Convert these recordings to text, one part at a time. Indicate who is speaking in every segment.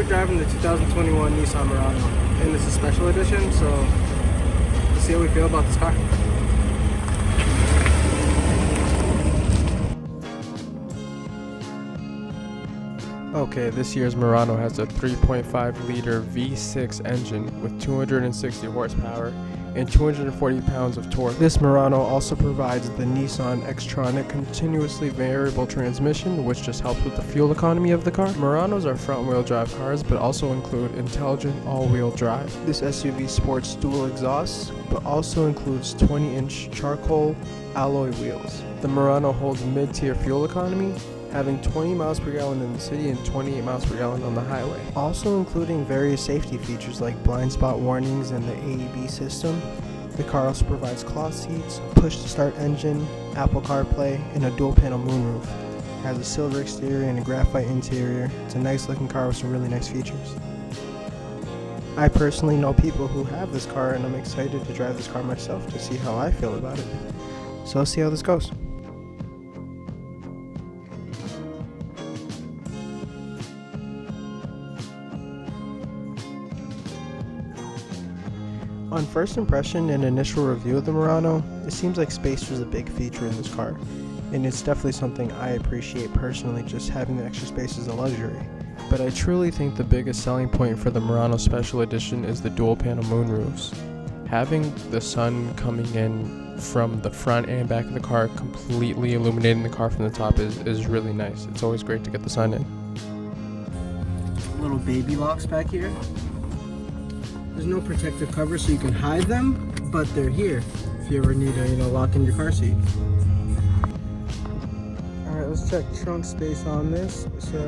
Speaker 1: driving the 2021 Nissan Murano, and it's a special edition, so let's see how we feel about this car. Okay, this year's Murano has a 3.5 liter V6 engine with 260 horsepower and 240 pounds of torque. This Murano also provides the Nissan Xtronic continuously variable transmission, which just helps with the fuel economy of the car. Muranos are front-wheel drive cars, but also include intelligent all-wheel drive. This SUV sports dual exhausts, but also includes 20-inch charcoal alloy wheels. The Murano holds mid-tier fuel economy, having 20 miles per gallon in the city and 28 miles per gallon on the highway. Also including various safety features like blind spot warnings and the AEB system. The car also provides cloth seats, push-to-start engine, Apple CarPlay, and a dual-panel moonroof. It has a silver exterior and a graphite interior. It's a nice-looking car with some really nice features. I personally know people who have this car, and I'm excited to drive this car myself to see how I feel about it. So let's see how this goes. On first impression and initial review of the Murano, it seems like space was a big feature in this car, and it's definitely something I appreciate personally, just having the extra space is a luxury. But I truly think the biggest selling point for the Murano Special Edition is the dual panel moonroofs. Having the sun coming in from the front and back of the car, completely illuminating the car from the top is really nice. It's always great to get the sun in. Little baby locks back here. There's no protective cover so you can hide them, but they're here if you ever need to, lock in your car seat. Alright, let's check trunk space on this. So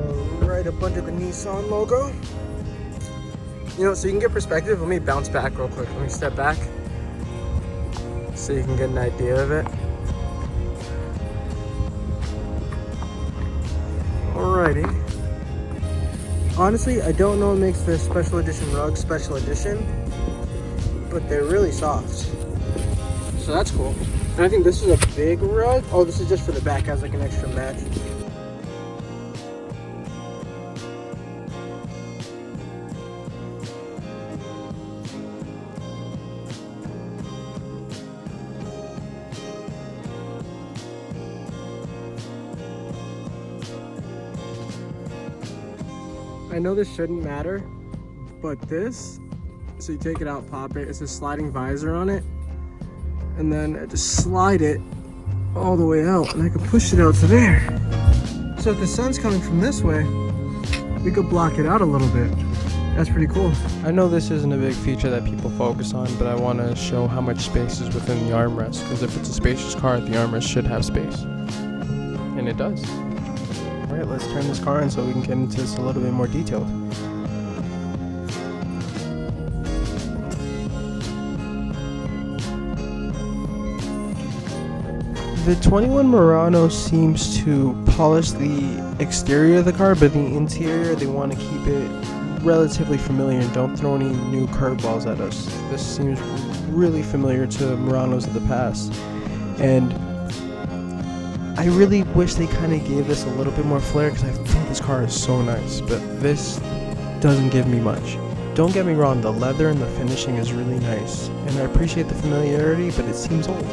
Speaker 1: right up under the Nissan logo. So you can get perspective. Let me bounce back real quick. Let me step back so you can get an idea of it. Alrighty. Honestly, I don't know what makes the special edition rug special edition, but they're really soft. So that's cool. And I think this is a big rug. Oh, this is just for the back, has like an extra mat. I know this shouldn't matter, but this, so you take it out, pop it, it's a sliding visor on it, and then I just slide it all the way out, and I can push it out to there. So if the sun's coming from this way, we could block it out a little bit. That's pretty cool. I know this isn't a big feature that people focus on, but I want to show how much space is within the armrest, because if it's a spacious car, the armrest should have space. And it does. Alright, let's turn this car on so we can get into this a little bit more detailed. The 21 Murano seems to polish the exterior of the car, but the interior, they want to keep it relatively familiar and don't throw any new curveballs at us. This seems really familiar to Muranos of the past. And I really wish they kind of gave this a little bit more flair, because I think this car is so nice, but this doesn't give me much. Don't get me wrong, the leather and the finishing is really nice, and I appreciate the familiarity, but it seems old.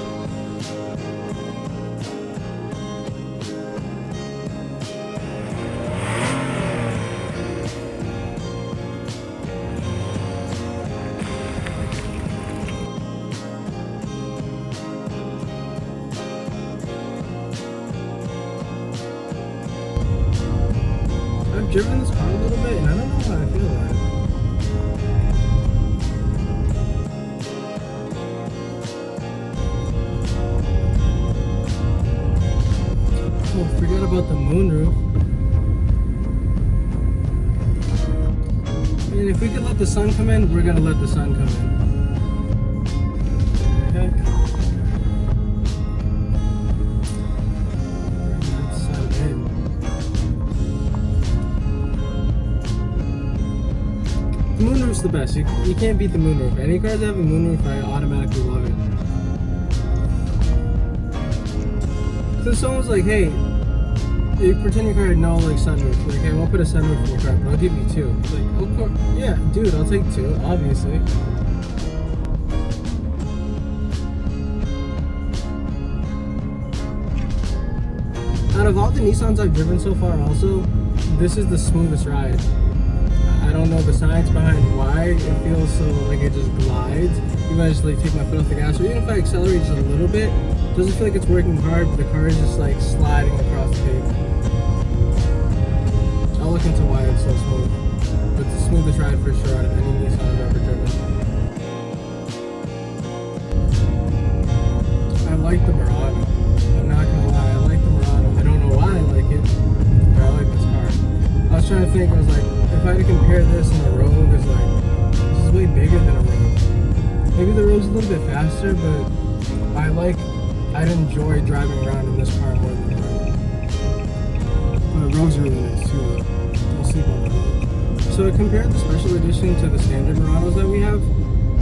Speaker 1: I've driven this car a little bit, and I don't know how I feel about it. Oh, forget about the moonroof. I mean, if we could let the sun come in, we're gonna let the sun come in. Okay. The moonroof's the best. You can't beat the moonroof. Any cars that have a moonroof, I automatically love it. So someone's like, hey, You pretend your car had no like sunroof. Like, I won't put a sunroof in your car, but I'll give you 2. Like, of course, yeah, dude, I'll take 2, obviously. Out of all the Nissans I've driven so far, also, this is the smoothest ride. I don't know the science behind why it feels so like it just glides. Even I just like take my foot off the gas, or even if I accelerate just a little bit, it doesn't feel like it's working hard, but the car is just like sliding across the pavement. I'll look into why it's so smooth. But it's the smoothest ride for sure out of any Nissan I've ever driven. I like the Murano. I'm not gonna lie, I like the Murano. I don't know why I like it, but I like this car. I was trying to think, I was like, if I had to compare this in the road, it's like, this is way bigger than a road. Maybe the road's a little bit faster, but I'd enjoy driving around in this car more than the road. But the roads are really nice too, though. Don't sleep on the road. So I compared the special edition to the standard Muranos that we have,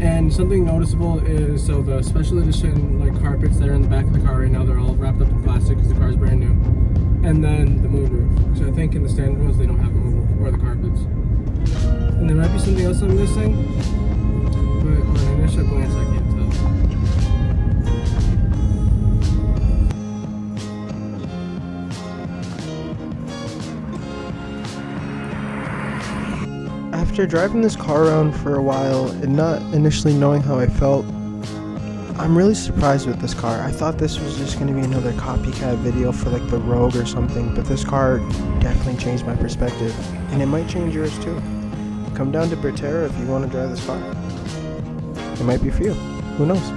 Speaker 1: and something noticeable is, so the special edition like carpets that are in the back of the car right now, they're all wrapped up in plastic because the car is brand new. And then the moonroof. So I think in the standard ones they don't have a moonroof or the carpets. And there might be something else I'm missing, but on an initial glance I can't tell. After driving this car around for a while and not initially knowing how I felt, I'm really surprised with this car. I thought this was just going to be another copycat video for like the Rogue or something, but this car definitely changed my perspective, and it might change yours too. Come down to Bertera if you want to drive this car. It might be for you. Who knows?